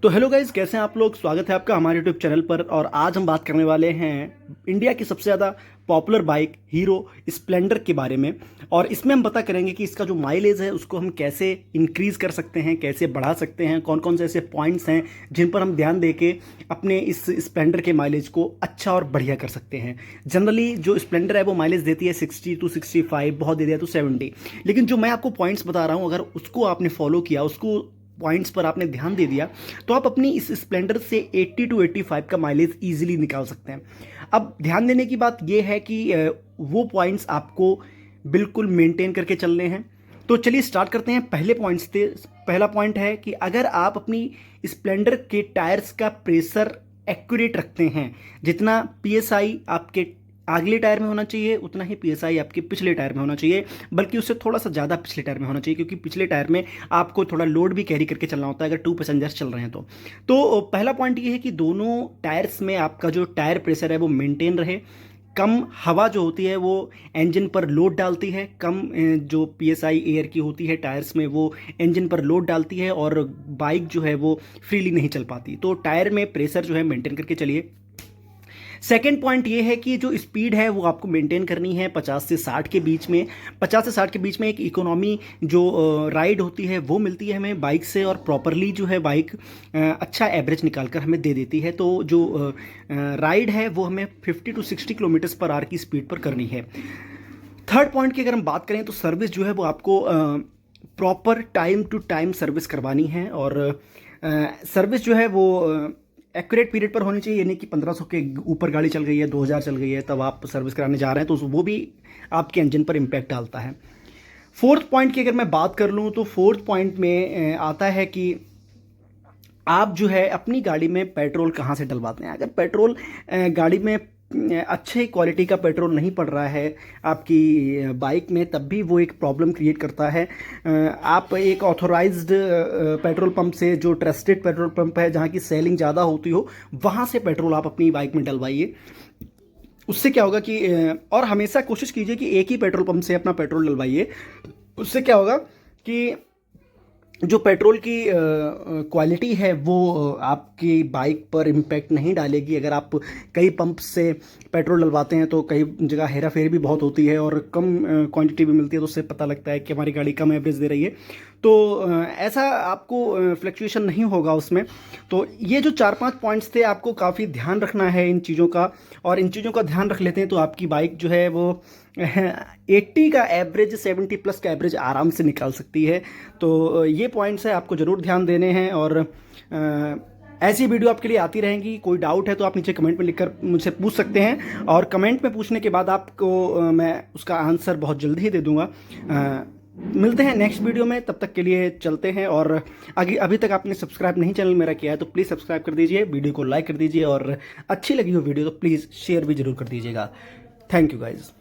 तो hello guys, कैसे हैं आप लोग। स्वागत है आपका हमारे यूट्यूब चैनल पर। और आज हम बात करने वाले हैं इंडिया की सबसे ज़्यादा पॉपुलर बाइक हीरो स्प्लेंडर के बारे में। और इसमें हम पता करेंगे कि इसका जो माइलेज है उसको हम कैसे इंक्रीज़ कर सकते हैं, कैसे बढ़ा सकते हैं, कौन कौन से ऐसे पॉइंट्स हैं जिन पर हम ध्यान दे के अपने इस स्प्लेंडर के माइलेज को अच्छा और बढ़िया कर सकते हैं। जनरली जो स्प्लेंडर है वो माइलेज देती है 60 to 65, बहुत दे दिया तो 70। लेकिन जो मैं आपको पॉइंट्स बता रहा हूँ, अगर उसको आपने फॉलो किया, उसको पॉइंट्स पर आपने ध्यान दे दिया, तो आप अपनी इस स्प्लेंडर से 80 to 85 का माइलेज ईजिली निकाल सकते हैं। अब ध्यान देने की बात यह है कि वो पॉइंट्स आपको बिल्कुल मेंटेन करके चलने हैं। तो चलिए स्टार्ट करते हैं पहले पॉइंट्स से। पहला पॉइंट है कि अगर आप अपनी स्प्लेंडर के टायर्स का प्रेशर एक्यूरेट रखते हैं, जितना पीएसआई आपके अगले टायर में होना चाहिए उतना ही पीएसआई आपके पिछले टायर में होना चाहिए, बल्कि उससे थोड़ा सा ज़्यादा पिछले टायर में होना चाहिए, क्योंकि पिछले टायर में आपको थोड़ा लोड भी कैरी करके चलना होता है अगर 2 पैसेंजर्स चल रहे हैं तो पहला पॉइंट ये है कि दोनों टायर्स में आपका जो टायर प्रेशर है वो मेंटेन रहे। कम हवा जो होती है वो इंजन पर लोड डालती है, कम जो पीएसआई एयर की होती है टायर्स में वो इंजन पर लोड डालती है और बाइक जो है वो फ्रीली नहीं चल पाती। तो टायर में प्रेशर जो है मेंटेन करके चलिए। सेकेंड पॉइंट ये है कि जो स्पीड है वो आपको मेंटेन करनी है 50 से 60 के बीच में। 50 से 60 के बीच में एक इकोनॉमी जो राइड होती है वो मिलती है हमें बाइक से, और प्रॉपरली जो है बाइक अच्छा एवरेज निकाल कर हमें दे देती है। तो जो राइड है वो हमें 50 to 60 किलोमीटर्स पर आवर की स्पीड पर करनी है। थर्ड पॉइंट की अगर हम बात करें तो सर्विस जो है वो आपको proper time to time service करवानी है, और सर्विस जो है वो एक्यूरेट पीरियड पर होनी चाहिए। यानी कि 1500 के ऊपर गाड़ी चल गई है, 2000 चल गई है, तब आप सर्विस कराने जा रहे हैं तो वो भी आपके इंजन पर इम्पैक्ट डालता है। फोर्थ पॉइंट की अगर मैं बात कर लूँ तो फोर्थ पॉइंट में आता है कि आप जो है अपनी गाड़ी में पेट्रोल कहाँ से डलवाते हैं। अगर पेट्रोल गाड़ी में अच्छे क्वालिटी का पेट्रोल नहीं पड़ रहा है आपकी बाइक में, तब भी वो एक प्रॉब्लम क्रिएट करता है। आप एक ऑथोराइज्ड पेट्रोल पंप से, जो ट्रस्टेड पेट्रोल पंप है जहाँ की सेलिंग ज़्यादा होती हो, वहाँ से पेट्रोल आप अपनी बाइक में डलवाइए। उससे क्या होगा कि और हमेशा कोशिश कीजिए कि एक ही पेट्रोल पंप से अपना पेट्रोल डलवाइए। उससे क्या होगा कि जो पेट्रोल की क्वालिटी है वो आपकी बाइक पर इम्पैक्ट नहीं डालेगी। अगर आप कई पंप से पेट्रोल डलवाते हैं तो कई जगह हेरा फेरी भी बहुत होती है और कम क्वांटिटी भी मिलती है, तो उससे पता लगता है कि हमारी गाड़ी कम एवरेज दे रही है। तो ऐसा आपको फ्लक्चुएशन नहीं होगा उसमें। तो ये जो 4-5 पॉइंट्स थे, आपको काफ़ी ध्यान रखना है इन चीज़ों का, और इन चीज़ों का ध्यान रख लेते हैं तो आपकी बाइक जो है वो 80 का एवरेज, 70 प्लस का एवरेज आराम से निकाल सकती है। तो ये पॉइंट्स है, आपको ज़रूर ध्यान देने हैं। और ऐसी वीडियो आपके लिए आती रहेंगी। कोई डाउट है तो आप नीचे कमेंट में लिखकर मुझसे पूछ सकते हैं, और कमेंट में पूछने के बाद आपको मैं उसका आंसर बहुत जल्दी ही दे दूंगा। मिलते हैं नेक्स्ट वीडियो में, तब तक के लिए चलते हैं। और अभी तक आपने सब्सक्राइब नहीं चैनल मेरा किया है तो प्लीज़ सब्सक्राइब कर दीजिए, वीडियो को लाइक कर दीजिए, और अच्छी लगी हो वीडियो तो प्लीज़ शेयर भी ज़रूर कर दीजिएगा। Thank you guys.